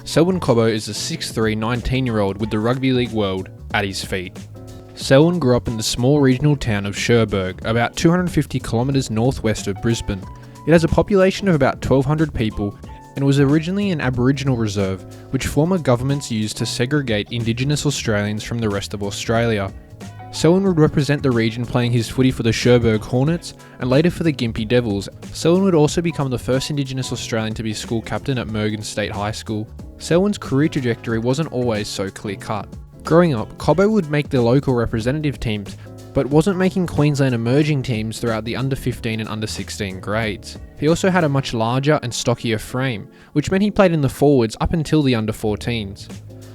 Selwyn Cobbo is a 6'3", 19-year-old with the rugby league world at his feet. Selwyn grew up in the small regional town of Cherbourg, about 250 kilometres northwest of Brisbane. It has a population of about 1,200 people and was originally an Aboriginal reserve, which former governments used to segregate Indigenous Australians from the rest of Australia. Selwyn would represent the region playing his footy for the Cherbourg Hornets and later for the Gympie Devils. Selwyn would also become the first Indigenous Australian to be school captain at Morgan State High School. Selwyn's career trajectory wasn't always so clear-cut. Growing up, Cobbo would make the local representative teams, but wasn't making Queensland emerging teams throughout the under 15 and under 16 grades. He also had a much larger and stockier frame, which meant he played in the forwards up until the under 14s.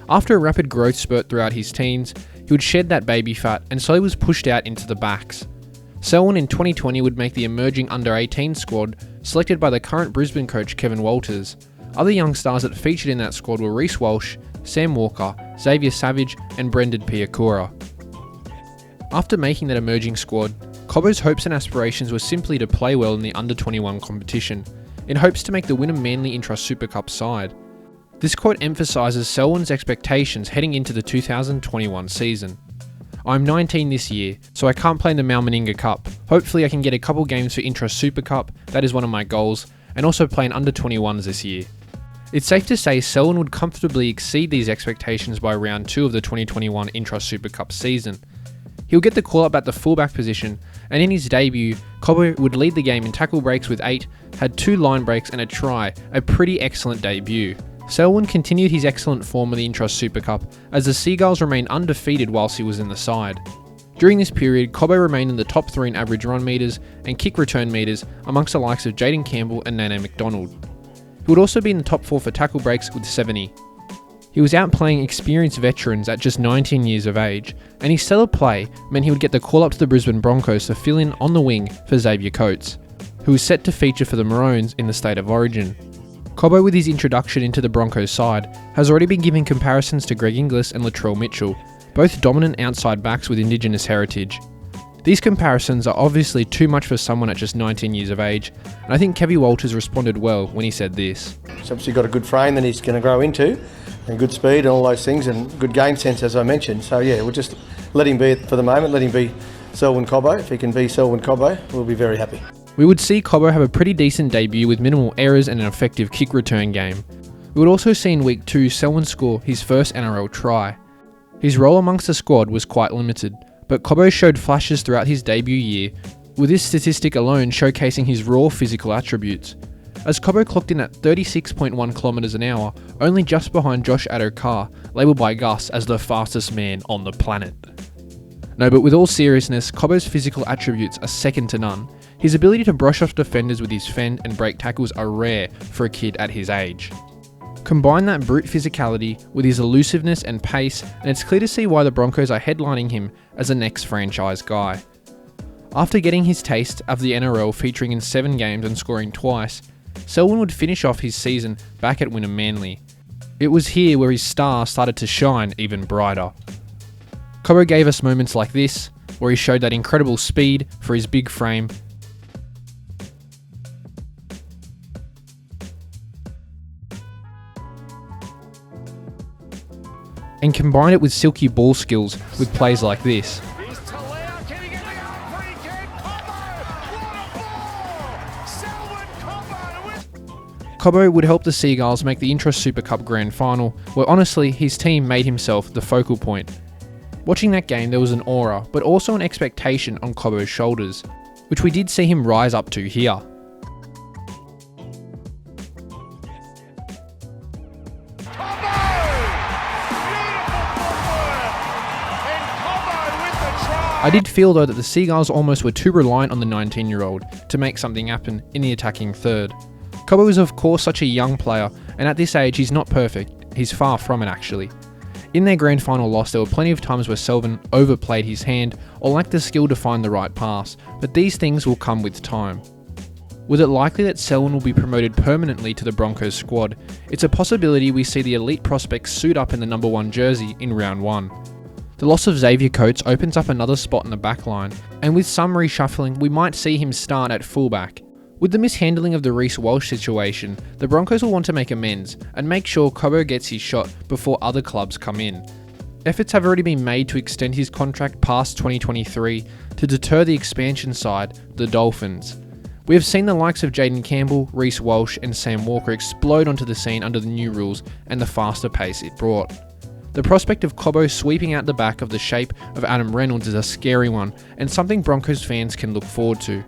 After a rapid growth spurt throughout his teens, he would shed that baby fat and slowly was pushed out into the backs. Selwyn in 2020 would make the emerging under 18 squad, selected by the current Brisbane coach Kevin Walters. Other young stars that featured in that squad were Reece Walsh, Sam Walker, Xavier Savage and Brendan Piakura. After making that emerging squad, Cobbo's hopes and aspirations were simply to play well in the under 21 competition, in hopes to make the Wynnum Manly Intrust Super Cup side. This quote emphasises Selwyn's expectations heading into the 2021 season. "I'm 19 this year, so I can't play in the Mal Meninga Cup. Hopefully I can get a couple games for Intrust Super Cup, that is one of my goals, and also play in under 21s this year." It's safe to say Selwyn would comfortably exceed these expectations by round 2 of the 2021 Intrust Super Cup season. He'll get the call-up at the fullback position, and in his debut, Cobbo would lead the game in tackle breaks with 8, had 2 line breaks and a try, a pretty excellent debut. Selwyn continued his excellent form in the Intrust Super Cup, as the Seagulls remained undefeated whilst he was in the side. During this period, Cobbo remained in the top 3 in average run metres and kick return metres amongst the likes of Jaden Campbell and Nana McDonald. He would also be in the top 4 for tackle breaks with 70. He was outplaying experienced veterans at just 19 years of age, and his stellar play meant he would get the call up to the Brisbane Broncos to fill in on the wing for Xavier Coates, who was set to feature for the Maroons in the State of Origin. Cobbo, with his introduction into the Broncos side, has already been given comparisons to Greg Inglis and Latrell Mitchell, both dominant outside backs with Indigenous heritage. These comparisons are obviously too much for someone at just 19 years of age, and I think Kevin Walters responded well when he said this. He's obviously got a good frame that he's going to grow into, and good speed and all those things, and good game sense, as I mentioned. So yeah, we'll just let him be it for the moment, let him be Selwyn Cobbo. If he can be Selwyn Cobbo, we'll be very happy. We would see Cobbo have a pretty decent debut with minimal errors and an effective kick return game. We would also see in week 2 Selwyn score his first NRL try. His role amongst the squad was quite limited, but Cobbo showed flashes throughout his debut year, with this statistic alone showcasing his raw physical attributes. As Cobbo clocked in at 36.1 km an hour, only just behind Josh Addo-Carr, labelled by Gus as the fastest man on the planet. No, but with all seriousness, Cobbo's physical attributes are second to none. His ability to brush off defenders with his fend and break tackles are rare for a kid at his age. Combine that brute physicality with his elusiveness and pace, and it's clear to see why the Broncos are headlining him as a next franchise guy. After getting his taste of the NRL featuring in 7 games and scoring twice, Selwyn would finish off his season back at Wynnum Manly. It was here where his star started to shine even brighter. Cobbo gave us moments like this, where he showed that incredible speed for his big frame, and combined it with silky ball skills with plays like this. Cobbo would help the Seagulls make the Intrust Super Cup Grand Final, where honestly his team made himself the focal point. Watching that game there was an aura, but also an expectation on Cobbo's shoulders, which we did see him rise up to here. I did feel though that the Seagulls almost were too reliant on the 19-year-old to make something happen in the attacking third. Cobbo is of course such a young player, and at this age he's not perfect, he's far from it actually. In their grand final loss there were plenty of times where Selwyn overplayed his hand or lacked the skill to find the right pass, but these things will come with time. With it likely that Selwyn will be promoted permanently to the Broncos squad, it's a possibility we see the elite prospects suit up in the number 1 jersey in round 1. The loss of Xavier Coates opens up another spot in the backline, and with some reshuffling we might see him start at fullback. With the mishandling of the Reece Walsh situation, the Broncos will want to make amends and make sure Cobbo gets his shot before other clubs come in. Efforts have already been made to extend his contract past 2023 to deter the expansion side, the Dolphins. We have seen the likes of Jaden Campbell, Reece Walsh and Sam Walker explode onto the scene under the new rules and the faster pace it brought. The prospect of Cobbo sweeping out the back of the shape of Adam Reynolds is a scary one and something Broncos fans can look forward to.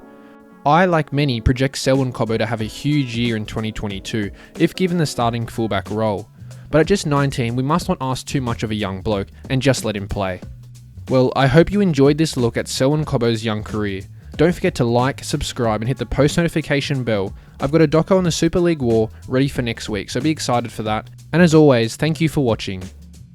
I, like many, project Selwyn Cobbo to have a huge year in 2022 if given the starting fullback role. But at just 19, we must not ask too much of a young bloke and just let him play. Well, I hope you enjoyed this look at Selwyn Cobbo's young career. Don't forget to like, subscribe and hit the post notification bell. I've got a doco on the Super League War ready for next week, so be excited for that. And as always, thank you for watching.